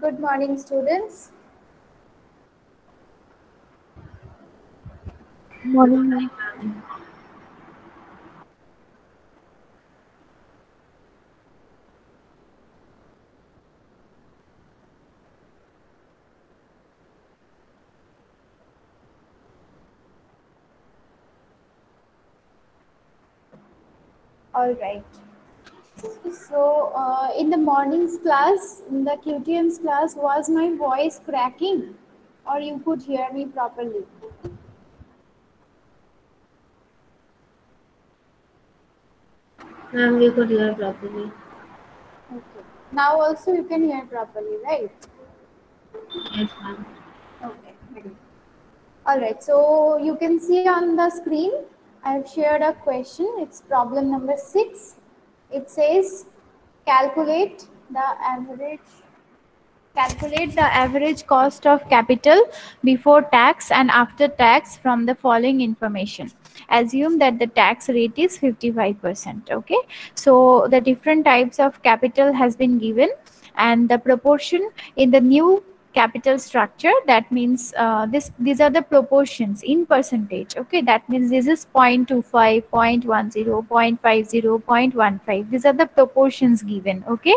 Good morning, students. Morning. All right. So, in the morning's class, in the QTM's class, was my voice cracking, or you could hear me properly? Ma'am, we could hear properly. Okay. Now also you can hear properly, right? Yes, ma'am. Okay. Good. All right. So you can see on the screen, I've shared a question. It's problem number 6. It says, calculate the average calculate the average cost of capital before tax and after tax from the following information. Assume that the tax rate is 55%. Okay, so the different types of capital has been given, and the proportion in the new capital structure, that means these are the proportions in percentage. Okay, that means this is 0.25, 0.10, 0.50, 0.15. These are the proportions given. Okay,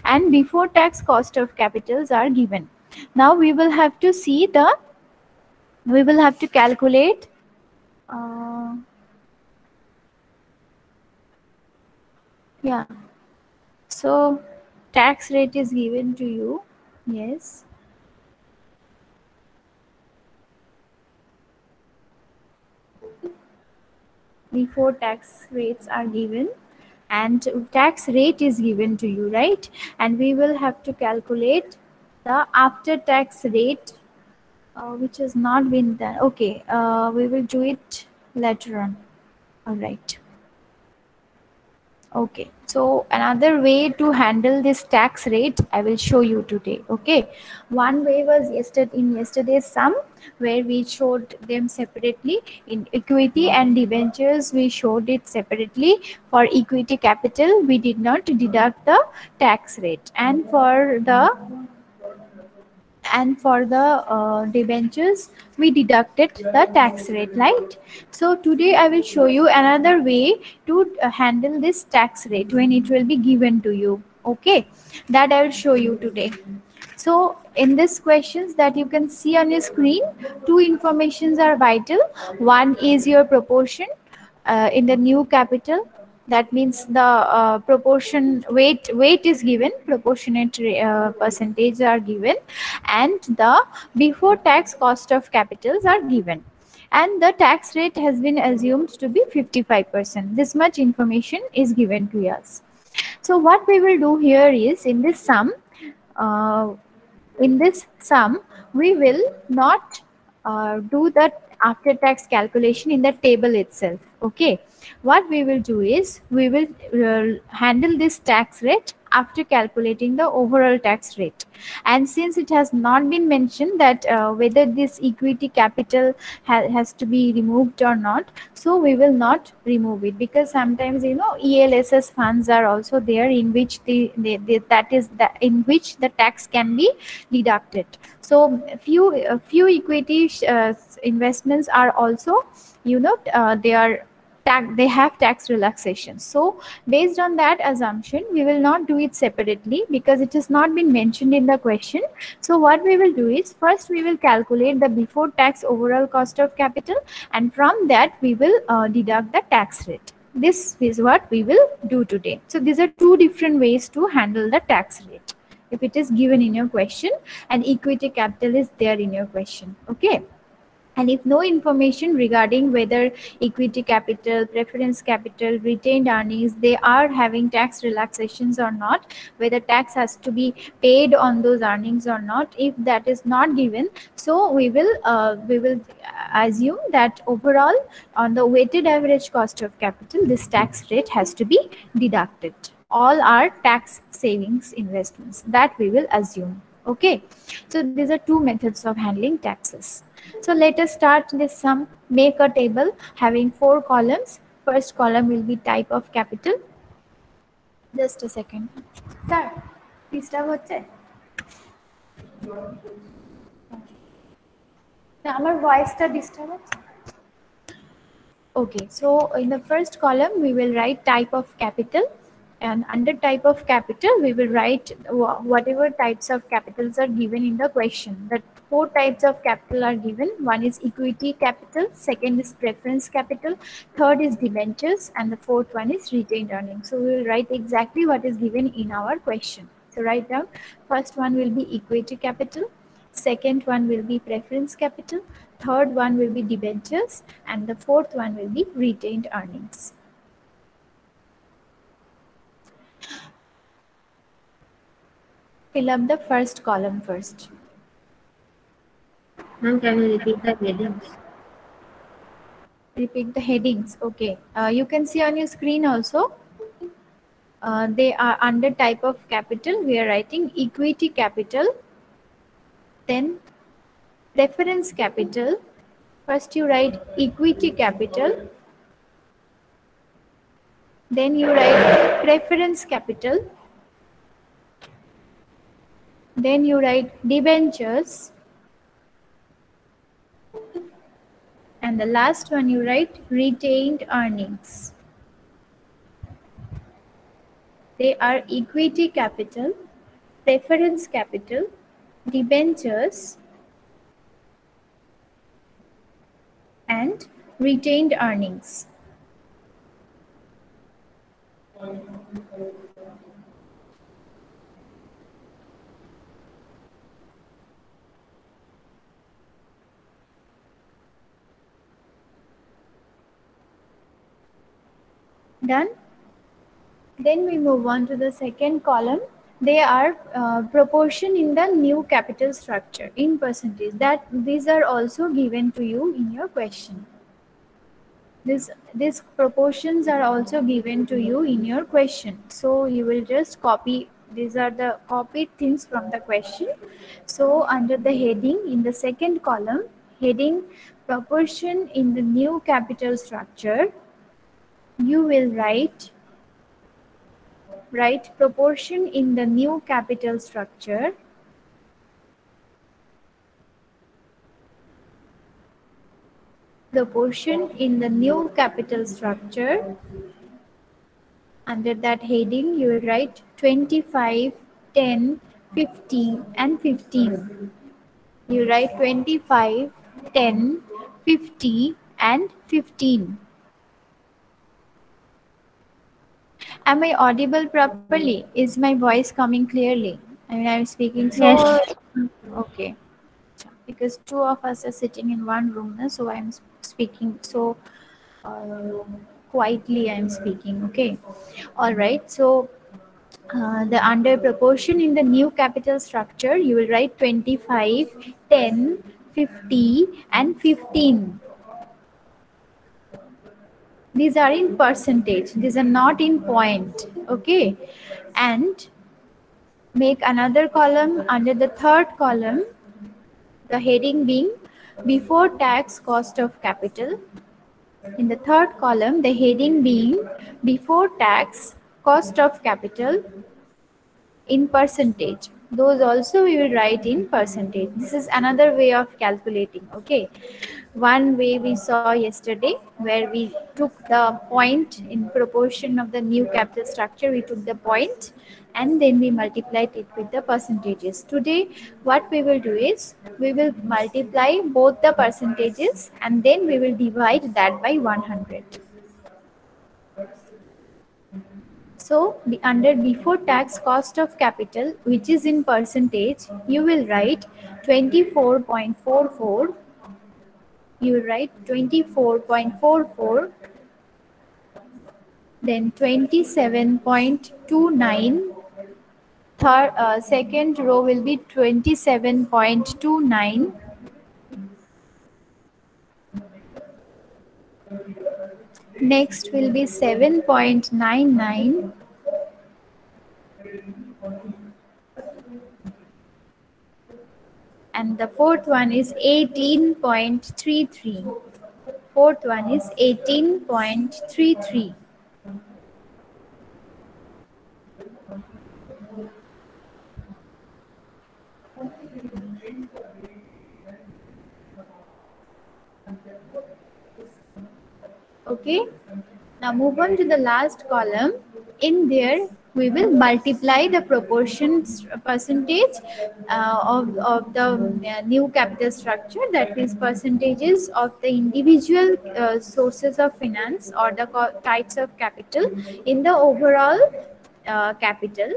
and before tax cost of capitals are given. Now we will have to calculate uh, yeah, so tax rate is given to you. Yes, before tax rates are given, and tax rate is given to you, right? And we will have to calculate the after tax rate, which has not been done. Okay, we will do it later on. All right. Okay, so another way to handle this tax rate I will show you today. Okay, one way was in yesterday's sum, where we showed them separately. In equity and debentures we showed it separately. For equity capital we did not deduct the tax rate, and for the debentures we deducted the tax rate, right? So today I will show you another way to handle this tax rate when it will be given to you. Okay, that I will show you today. So in these questions that you can see on your screen, two informations are vital. One is your proportion in the new capital. That means the proportion weight is given, proportionate percentage are given, and the before tax cost of capitals are given, and the tax rate has been assumed to be 55%. This much information is given to us. So what we will do here is, uh, in this sum we will not do the after tax calculation in the table itself. Okay, what we will do is we will handle this tax rate after calculating the overall tax rate. And since it has not been mentioned that whether this equity capital has to be removed or not, so we will not remove it, because sometimes ELSS funds are also there, in which in which the tax can be deducted. So few equity investments are also, they have tax relaxation. So based on that assumption we will not do it separately, because it has not been mentioned in the question. So what we will do is, first we will calculate the before tax overall cost of capital, and from that we will deduct the tax rate. This is what we will do today. So these are two different ways to handle the tax rate if it is given in your question and equity capital is there in your question. Okay, and if no information regarding whether equity capital, preference capital, retained earnings, they are having tax relaxations or not, whether tax has to be paid on those earnings or not, if that is not given, so we will assume that overall on the weighted average cost of capital this tax rate has to be deducted. All are tax savings investments, that we will assume. Okay, so these are two methods of handling taxes. So let us start this sum. Make a table having 4 columns. First column will be type of capital. Just a second. Sir, disturb হচ্ছে? না আমার ভয়েসটা disturb হচ্ছে। Okay, so in the first column we will write type of capital, and under type of capital we will write whatever types of capitals are given in the question. The four types of capital are given. One is equity capital, second is preference capital, third is debentures, and the fourth one is retained earnings. So we will write exactly what is given in our question. So write down, first one will be equity capital, second one will be preference capital, third one will be debentures, and the fourth one will be retained earnings. Fill up the first column first. Ma'am, can you repeat the headings? Repeat the headings. Okay. You can see on your screen also. They are under type of capital. We are writing equity capital, then preference capital. First you write equity capital, then you write preference capital, then you write debentures, and the last one you write retained earnings. They are equity capital, preference capital, debentures, and retained earnings. Done? Then we move on to the second column. They are proportion in the new capital structure in percentage. That these are also given to you in your question. These proportions are also given to you in your question. So you will just copy. These are the copied things from the question. So under the heading in the second column, heading proportion in the new capital structure, you will write proportion in the new capital structure, proportion in the new capital structure. Under that heading you will write 25, 10, 50 and 15. You write 25, 10, 50 and 15. Am I audible properly? Is my voice coming clearly? I mean, I'm speaking so Yes. okay. Because two of us are sitting in one room, so I'm speaking so uh, quietly. I'm speaking. Okay, all right. So the under proportion in the new capital structure, you will write 25, 10, 50, and 15. These are in percentage. These are not in point. Okay, and make another column under the third column. The heading being before tax cost of capital. In the third column, the heading being before tax cost of capital in percentage. Those also we will write in percentage. This is another way of calculating. Okay. One way we saw yesterday where we took the point in proportion of the new capital structure, we took the point and then we multiplied it with the percentages. Today what we will do is we will multiply both the percentages and then we will divide that by 100. So under before tax cost of capital, which is in percentage, you will write 24.44. You will write 24.44, then 27.29. Second row will be 27.29. Next will be 7.99. And the fourth one is 18.33. Fourth one is 18.33. Okay. Now move on to the last column. In there, we will multiply the proportions percentage of the new capital structure. That means percentages of the individual sources of finance or the types of capital in the overall capital.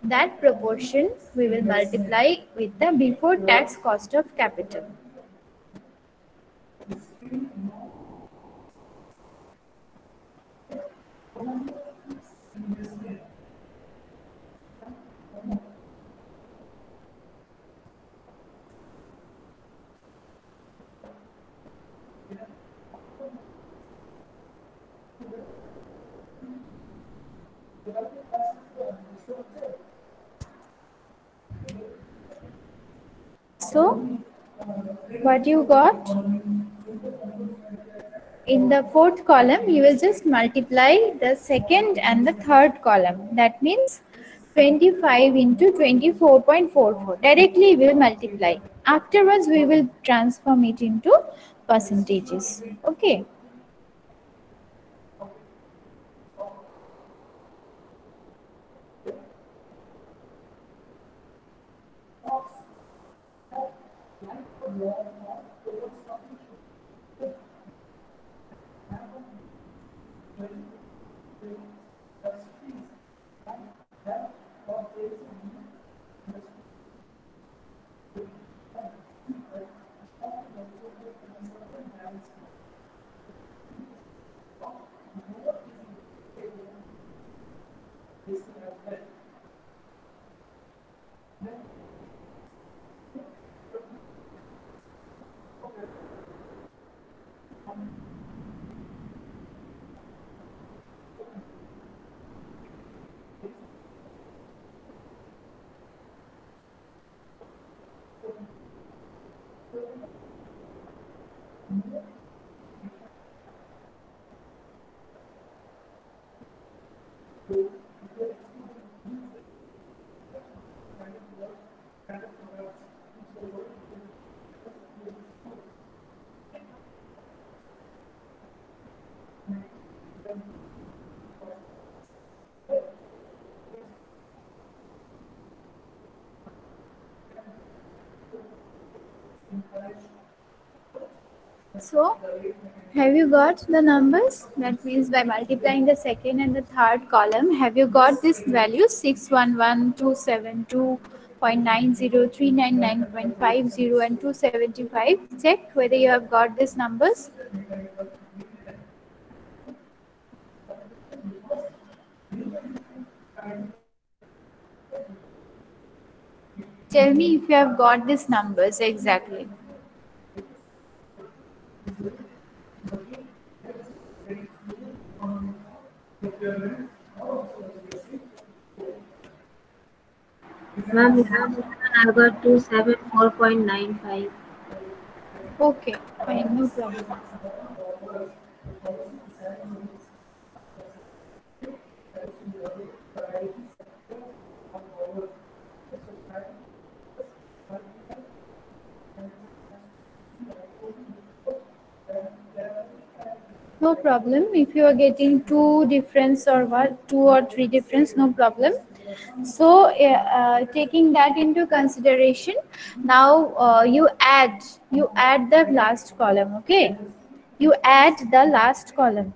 That proportion we will multiply with the before tax cost of capital. So, what you got? In the fourth column, you will just multiply the second and the third column. That means 25 into 24.44. Directly we will multiply. Afterwards, we will transform it into percentages. Okay. So, have you got the numbers? That means by multiplying the second and the third column, have you got this value 611,272.90, 399.50 and 275? Check whether you have got these numbers. Tell me if you have got these numbers exactly. Ma'am, I got 274.95. Okay, fine, no problem. No problem. If you are getting two difference or what, two or three difference, no problem. So, taking that into consideration, now you add the last column. Okay, you add the last column.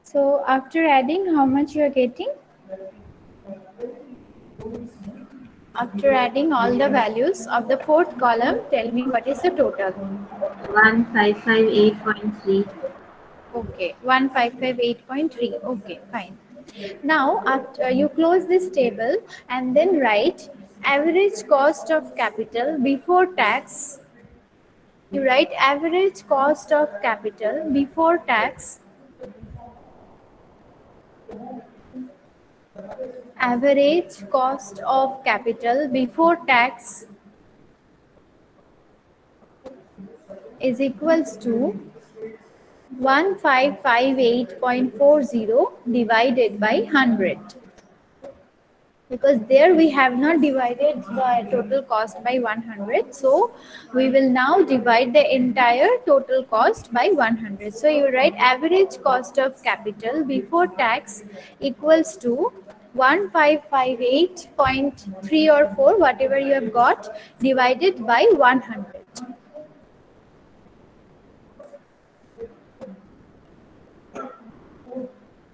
So after adding, how much you are getting? After adding all the values of the fourth column, tell me what is the total. 1558.3. Okay, 1558.3. Okay, fine. Now, after you close this table and then write average cost of capital before tax You write average cost of capital before tax. Average cost of capital before tax is equals to 1558.40 divided by 100, because there we have not divided the total cost by 100, so we will now divide the entire total cost by 100. So you write average cost of capital before tax equals to 1558.3 or 4, whatever you have got, divided by 100.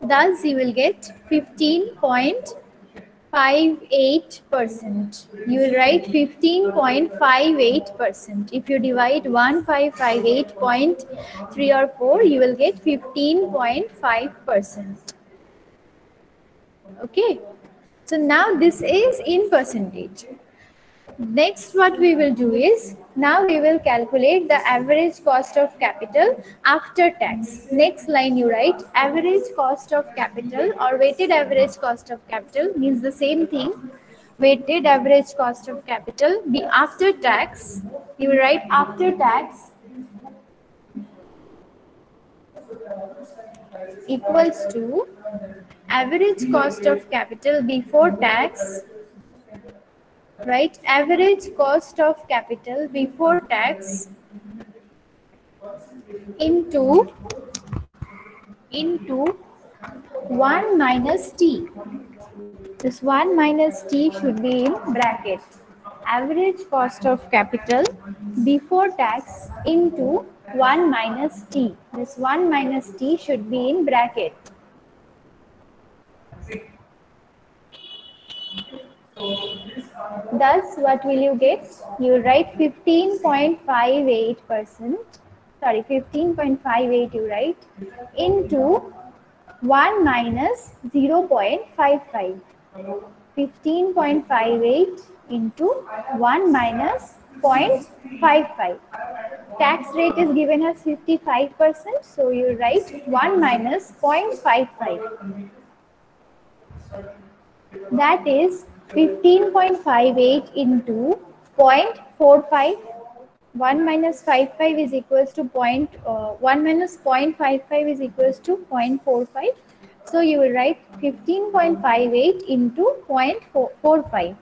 Thus you will get 15.58%. You will write 15.58%. If you divide 1558.3 or 4, you will get 15.5%. Okay. So now this is in percentage. Next, what we will do is, now we will calculate the average cost of capital after tax. Next line you write average cost of capital, or weighted average cost of capital means the same thing. Weighted average cost of capital be after tax. You will write after tax equals to average cost of capital before tax. Right, average cost of capital before tax into 1 minus t. This 1 minus t should be in bracket. Average cost of capital before tax into 1 minus t. This 1 minus t should be in bracket. Thus, what will you get? You will write 15.58%. Sorry, 15.58 you write into 1 minus 0.55. 15.58 into 1 minus 0.55. Tax rate is given as 55%, so you write 1 minus 0.55. That is 15.58 into 0.45. 1 minus 55 is equals to 1 minus 0.55 is equals to 0.45. So you will write 15.58 into 0.45.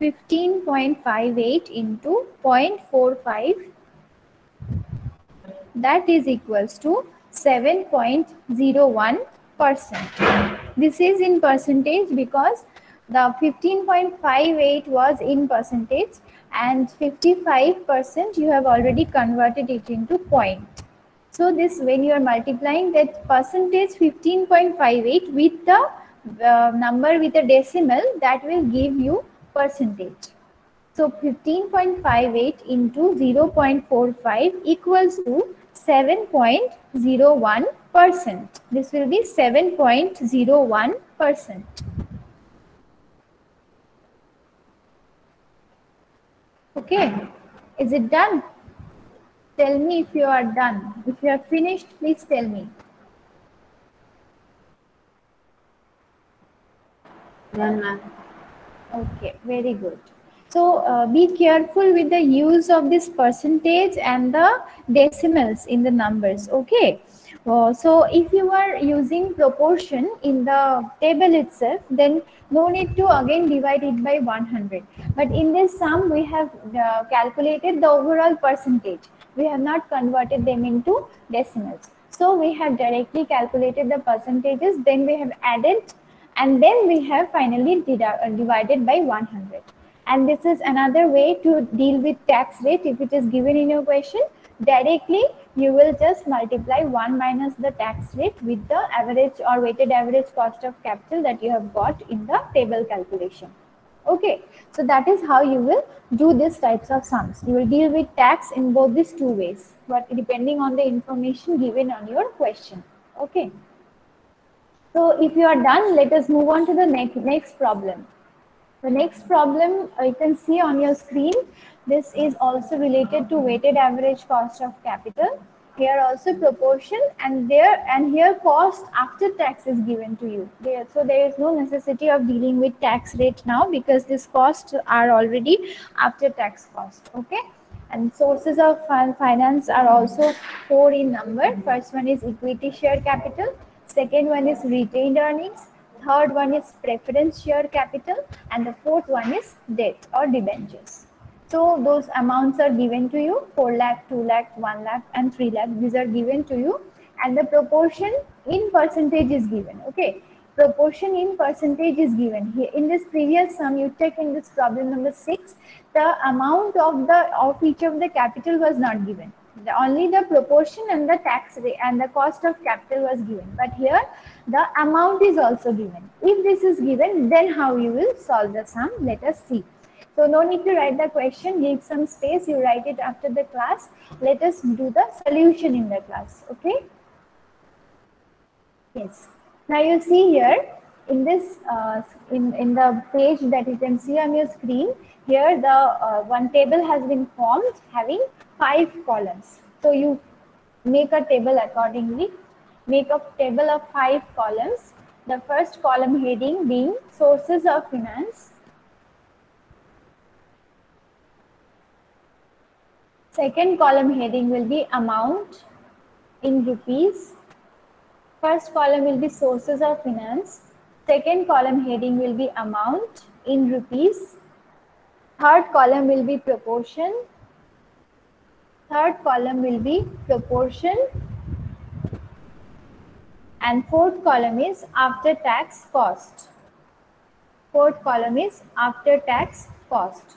$15.58 into 0.45, that is equals to 7.01%. This is in percentage because the 15.58 was in percentage and 55% you have already converted it into point. So this, when you are multiplying that percentage 15.58 with the number with a decimal, that will give you percentage. So 15.58 into 0.45 equals to 7.01%. This will be 7.01%. Okay, is it done? Tell me if you are done. If you are finished, please tell me. Done, ma'am. Okay, very good. So be careful with the use of this percentage and the decimals in the numbers. Okay. So if you are using proportion in the table itself, then no need to again divide it by 100. But in this sum, we have calculated the overall percentage. We have not converted them into decimals. So we have directly calculated the percentages, then we have added, and then we have finally divided by 100. And this is another way to deal with tax rate. If it is given in your question, directly you will just multiply 1 minus the tax rate with the average or weighted average cost of capital that you have got in the table calculation. Okay, so that is how you will do these types of sums. You will deal with tax in both these two ways, but depending on the information given on your question. Okay, so if you are done, let us move on to the next problem. The next problem you can see on your screen. This is also related to weighted average cost of capital. Here also proportion, and here cost after tax is given to you. So there is no necessity of dealing with tax rate now because these costs are already after tax cost. Okay. And sources of finance are also four in number. First one is equity share capital. Second one is retained earnings. Third one is preference share capital, and the fourth one is debt or debentures. So those amounts are given to you: 4 lakh, 2 lakh, 1 lakh, and 3 lakh. These are given to you, and the proportion in percentage is given. Okay, proportion in percentage is given here. In this previous sum you take in this problem number 6, the amount of each of the capital was not given. Only the proportion and the tax rate and the cost of capital was given. But here the amount is also given. If this is given, then how you will solve the sum? Let us see. So no need to write the question, give some space, you write it after the class. Let us do the solution in the class. Okay. Yes. Now you see here in this in the page that you can see on your screen, here the one table has been formed having 5 columns. So you make a table accordingly. Make a table of 5 columns. The first column heading being sources of finance. Second column heading will be amount in rupees. First column will be sources of finance. Second column heading will be amount in rupees. Third column will be proportion. Third column will be proportion. And fourth column is after tax cost. Fourth column is after tax cost.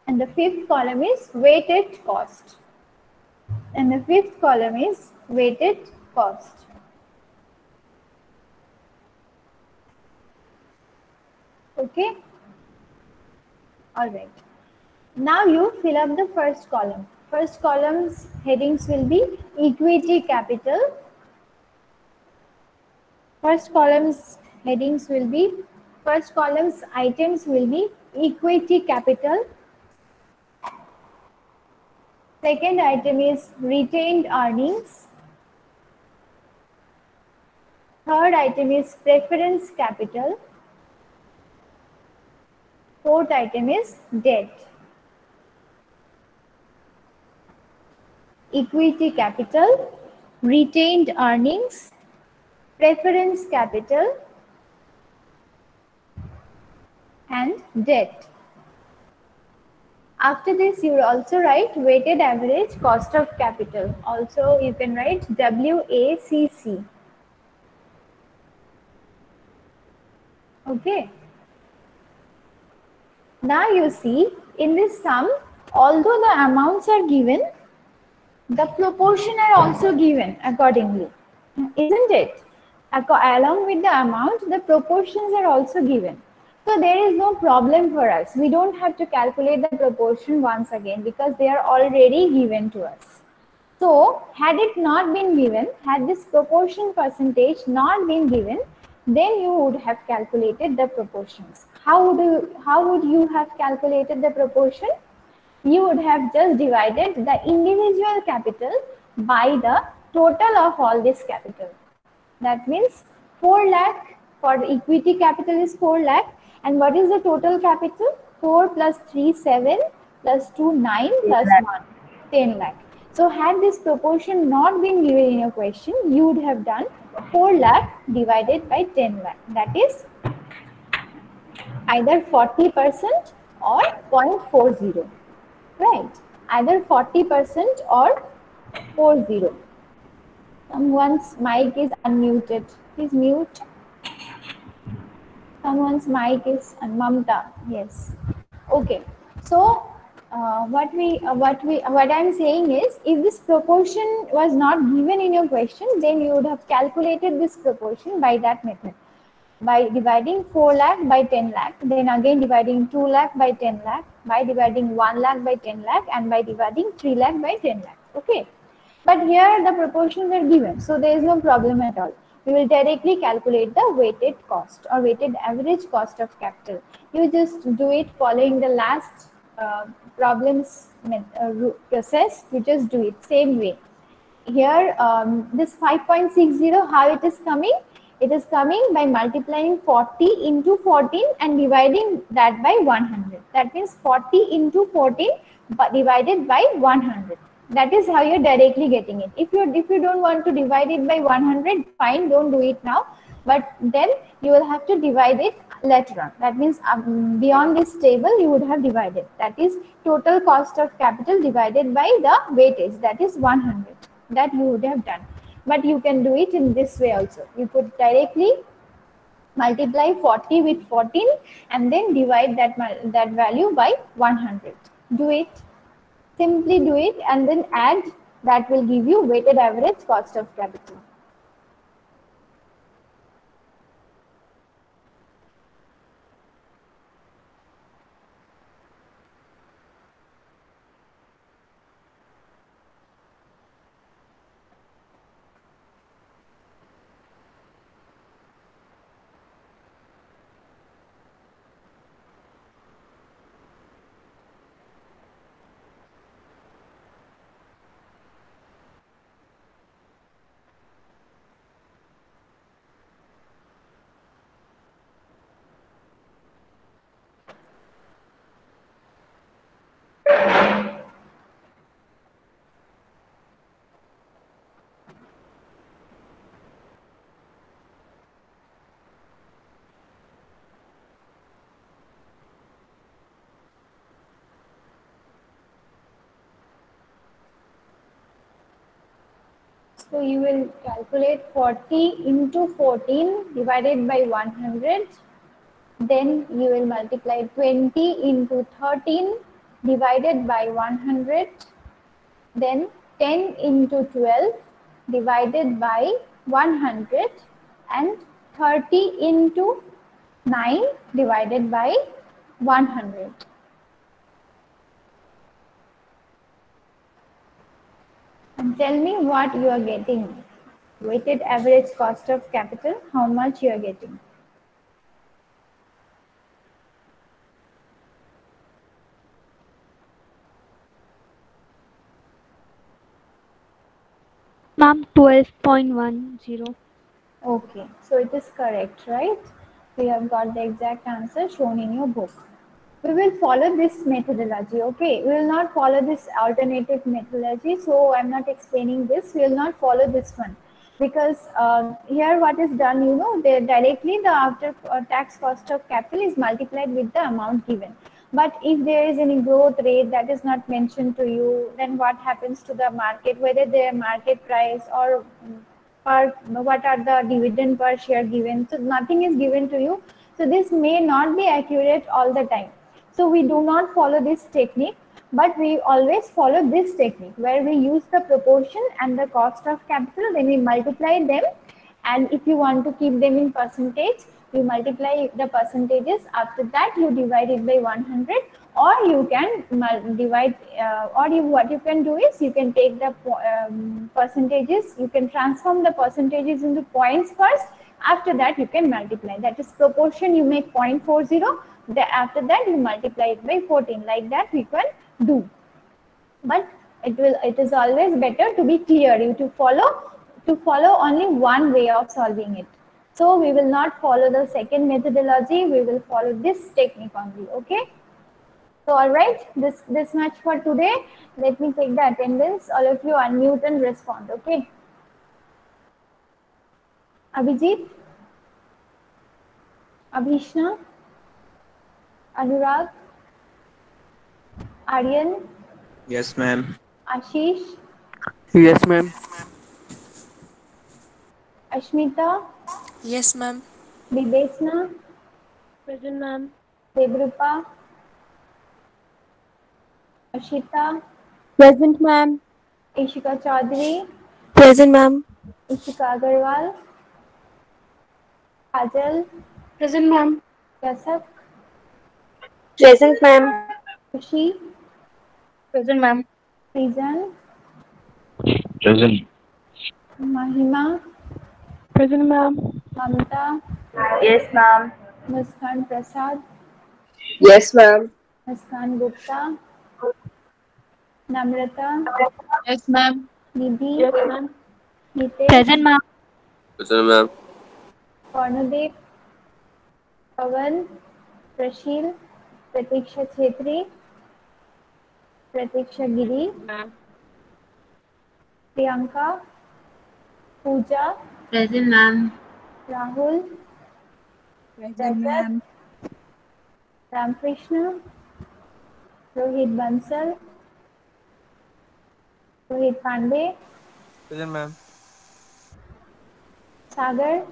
And the fifth column is weighted cost. And the fifth column is weighted cost. Okay. All right. Now you fill up the first column. First column's headings will be equity capital. First column's items will be equity capital. Second item is retained earnings. Third item is preference capital. Fourth item is debt. Equity capital, retained earnings, preference capital, and debt. After this, you will also write weighted average cost of capital. Also, you can write WACC. Okay. Now you see in this sum, although the amounts are given, the proportion are also given accordingly, isn't it? Along with the amount, the proportions are also given. So there is no problem for us. We don't have to calculate the proportion once again because they are already given to us. So had it not been given, had this proportion percentage not been given, then you would have calculated the proportions. How would you have calculated the proportion? You would have just divided the individual capital by the total of all this capital. That means 4 lakh for the equity capital is 4 lakh. And what is the total capital? 4 plus 3, 7 plus 2, 9 plus 1, 10 lakh. So had this proportion not been given in your question, you would have done 4 lakh divided by 10 lakh. That is either 40% or 0.40. Right? Either 40% or 40. Someone's mic is unmuted. Please mute. Someone's mic is Mamta. Yes. Okay. So what I'm saying is, if this proportion was not given in your question, then you would have calculated this proportion by that method, by dividing 4 lakh by 10 lakh, then again dividing 2 lakh by 10 lakh, by dividing 1 lakh by 10 lakh, and by dividing 3 lakh by 10 lakh. Okay. But here the proportions are given, so there is no problem at all. We will directly calculate the weighted cost or weighted average cost of capital. You just do it following the last problems process. You just do it same way. Here this 5.60, how it is coming? It is coming by multiplying 40 into 14 and dividing that by 100. That means 40 into 14 divided by 100. That is how you're directly getting it. If you don't want to divide it by 100, fine, don't do it now. But then you will have to divide it later on. That means beyond this table you would have divided. That is total cost of capital divided by the weightage. That is 100. That you would have done. But you can do it in this way also. You could directly multiply 40 with 14 and then divide that value by 100. Do it. Simply do it and then add. That will give you weighted average cost of capital. So you will calculate 40 into 14 divided by 100. Then you will multiply 20 into 13 divided by 100. Then 10 into 12 divided by 100 and 30 into 9 divided by 100. And tell me what you are getting. Weighted average cost of capital, how much you are getting? Ma'am, 12.10. Okay, so it is correct, right? So you have got the exact answer shown in your book. We will follow this methodology, okay? We will not follow this alternative methodology, so I'm not explaining this. We will not follow this one because here what is done, directly the after tax cost of capital is multiplied with the amount given. But if there is any growth rate that is not mentioned to you, then what happens to the market, whether their market price or what are the dividend per share given, so nothing is given to you, so this may not be accurate all the time. So we do not follow this technique, but we always follow this technique where we use the proportion and the cost of capital, then we multiply them, and if you want to keep them in percentage, you multiply the percentages. After that you divide it by 100, or you can divide what you can do is you can take the percentages, you can transform the percentages into points first. After that you can multiply. That is proportion, you make 0.40, after that you multiply it by 14. Like that we can do, but it is always better to be clear, you to follow only one way of solving it. So we will not follow the second methodology, we will follow this technique only. Okay, so all right, this much for today. Let me take the attendance. All of you unmute and respond. Okay, Abhijit, Abhishna, Anurag, Aryan, Yes, ma'am. Ashish, Yes, ma'am. Ashmita, Yes, ma'am. Bibesna, Present, ma'am. Debrupa, Ashita, Present, ma'am. Ishika Chaudhary, Present, ma'am. Ishika Agarwal, Kajal, Present, ma'am. Yasak, Present, ma'am. Kushi, Present, ma'am. Prizan, Present. Mahima, Present, ma'am. Mamta, Yes, ma'am. Muskan Prasad, Yes, ma'am. Muskan Gupta, Namrata, Yes, ma'am. Nidhi, Yes, ma'am. Hitesh, Present, ma'am. Present, ma'am. Karnadev, Pawan, Prashil, Pratiksha Chhetri, Pratiksha Giri, Ma'am. Priyanka, Pooja, Present, ma'am. Rahul, Present, Rajat, ma'am. Ramkrishna, Rohit Bansal, Rohit Pandey, Present, ma'am. Sagar,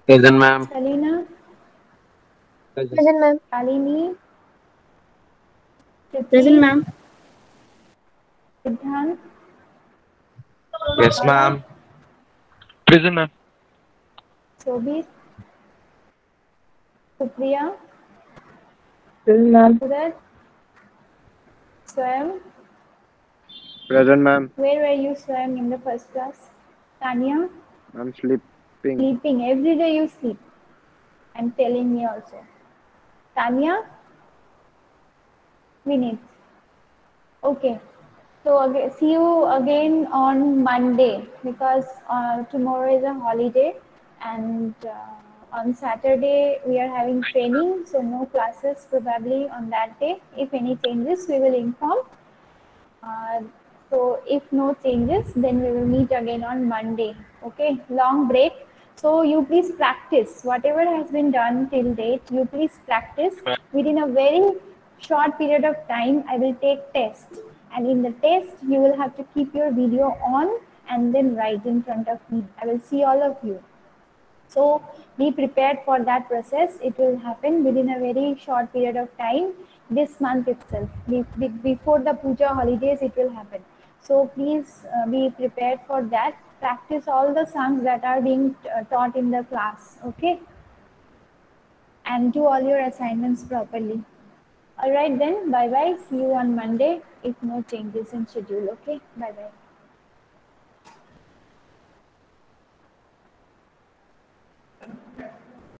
Present, ma'am. Salina, Present. Present, ma'am. Shalini, Present, Prithvi, ma'am. Siddhant, Yes, Gaurav, ma'am. Present, ma'am. Shobit, Supriya, Present, ma'am. Suraj, Swam. Present, ma'am. Where were you, Swam, in the first class? Tanya, I'm sleeping. sleeping. Every day you sleep. And telling me also. Tanya, Vinith. Okay. So see you again on Monday because tomorrow is a holiday and on Saturday we are having training, so no classes probably on that day. If any changes, we will inform. Uh, so if no changes, then we will meet again on Monday. Okay, long break. So you please practice whatever has been done till date. You please practice within a very short period of time. I will take test, and in the test you will have to keep your video on and then write in front of me. I will see all of you. So be prepared for that process. It will happen within a very short period of time this month itself. Before the puja holidays, it will happen. So please be prepared for that. Practice all the songs that are being taught in the class. Okay. And do all your assignments properly. All right then. Bye bye. See you on Monday if no changes in schedule. Okay. Bye bye.